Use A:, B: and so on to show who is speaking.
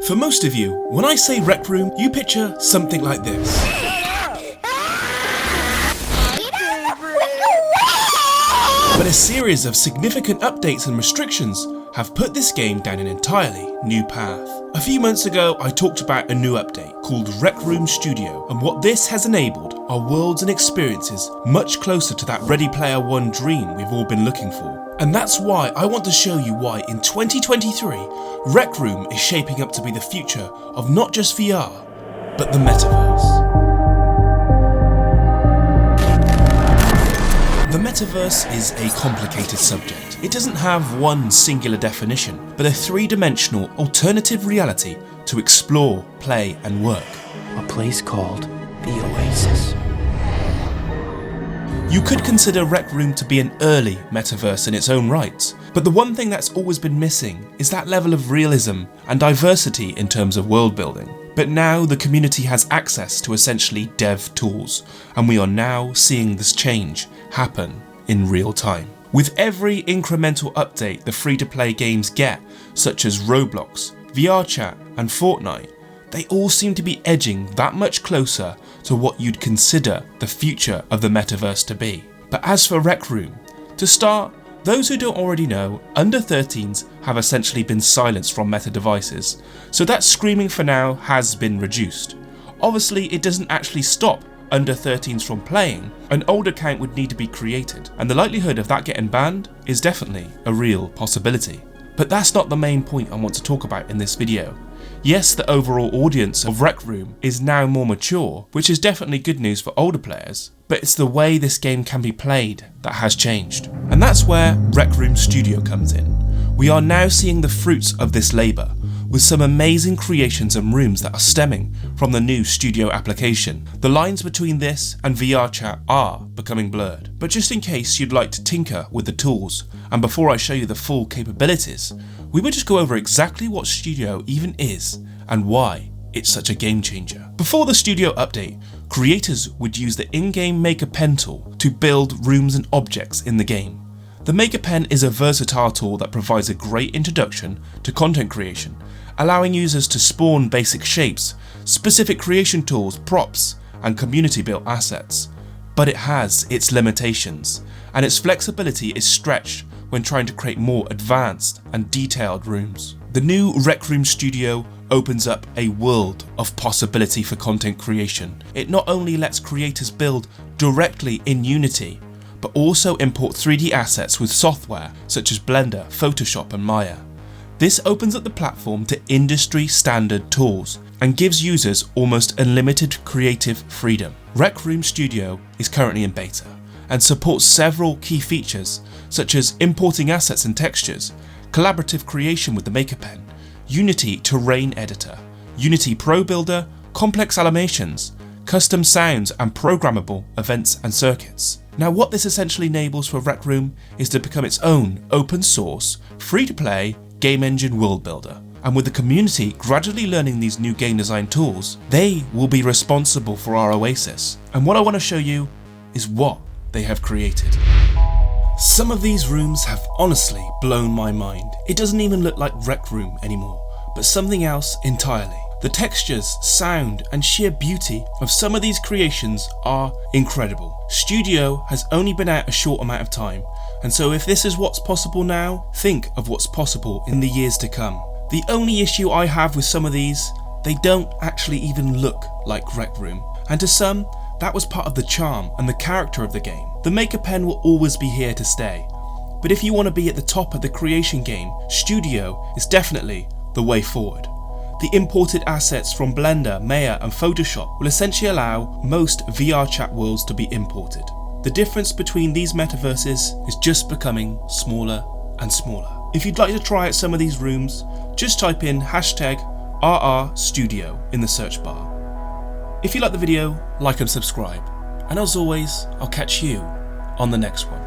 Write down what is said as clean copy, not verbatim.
A: For most of you, when I say Rec Room, you picture something like this. But a series of significant updates and restrictions have put this game down an entirely new path. A few months ago, I talked about a new update called Recroom Studio, and what this has enabled are worlds and experiences much closer to that Ready Player One dream we've all been looking for. And that's why I want to show you why in 2023, Rec Room is shaping up to be the future of not just VR, but the Metaverse. The Metaverse is a complicated subject. It doesn't have one singular definition, but a three-dimensional alternative reality to explore, play and work.
B: A place called the Oasis.
A: You could consider Rec Room to be an early Metaverse in its own right, but the one thing that's always been missing is that level of realism and diversity in terms of world building. But now the community has access to essentially dev tools, and we are now seeing this change happen in real time. With every incremental update the free-to-play games get, such as Roblox, VRChat and Fortnite, they all seem to be edging that much closer to what you'd consider the future of the Metaverse to be. But as for Rec Room, to start, those who don't already know, under 13s have essentially been silenced from Meta devices, so that screaming for now has been reduced. Obviously, it doesn't actually stop under 13s from playing. An old account would need to be created, and the likelihood of that getting banned is definitely a real possibility. But that's not the main point I want to talk about in this video. Yes, the overall audience of Rec Room is now more mature, which is definitely good news for older players, but it's the way this game can be played that has changed. And that's where Recroom Studio comes in. We are now seeing the fruits of this labour, with some amazing creations and rooms that are stemming from the new Studio application. The lines between this and VRChat are becoming blurred, but just in case you'd like to tinker with the tools, and before I show you the full capabilities, we will just go over exactly what Studio even is and why it's such a game changer. Before the Studio update, creators would use the in-game Maker Pen tool to build rooms and objects in the game. The Maker Pen is a versatile tool that provides a great introduction to content creation, allowing users to spawn basic shapes, specific creation tools, props, and community-built assets. But it has its limitations, and its flexibility is stretched when trying to create more advanced and detailed rooms. The new Recroom Studio opens up a world of possibility for content creation. It not only lets creators build directly in Unity, but also import 3D assets with software such as Blender, Photoshop and Maya. This opens up the platform to industry standard tools and gives users almost unlimited creative freedom. Recroom Studio is currently in beta and supports several key features such as importing assets and textures, collaborative creation with the Maker Pen, Unity Terrain Editor, Unity Pro Builder, complex animations, custom sounds and programmable events and circuits. Now what this essentially enables for Rec Room is to become its own open source, free-to-play game engine world builder. And with the community gradually learning these new game design tools, they will be responsible for our oasis. And what I want to show you is what they have created. Some of these rooms have honestly blown my mind. It doesn't even look like Rec Room anymore, but something else entirely. The textures, sound and sheer beauty of some of these creations are incredible. Studio has only been out a short amount of time, and so if this is what's possible now, think of what's possible in the years to come. The only issue I have with some of these, they don't actually even look like Rec Room, and to some, that was part of the charm and the character of the game. The Maker Pen will always be here to stay, but if you want to be at the top of the creation game, Studio is definitely the way forward. The imported assets from Blender, Maya and Photoshop will essentially allow most VRChat worlds to be imported. The difference between these metaverses is just becoming smaller and smaller. If you'd like to try out some of these rooms, just type in #RRStudio in the search bar. If you like the video, like and subscribe. And as always, I'll catch you on the next one.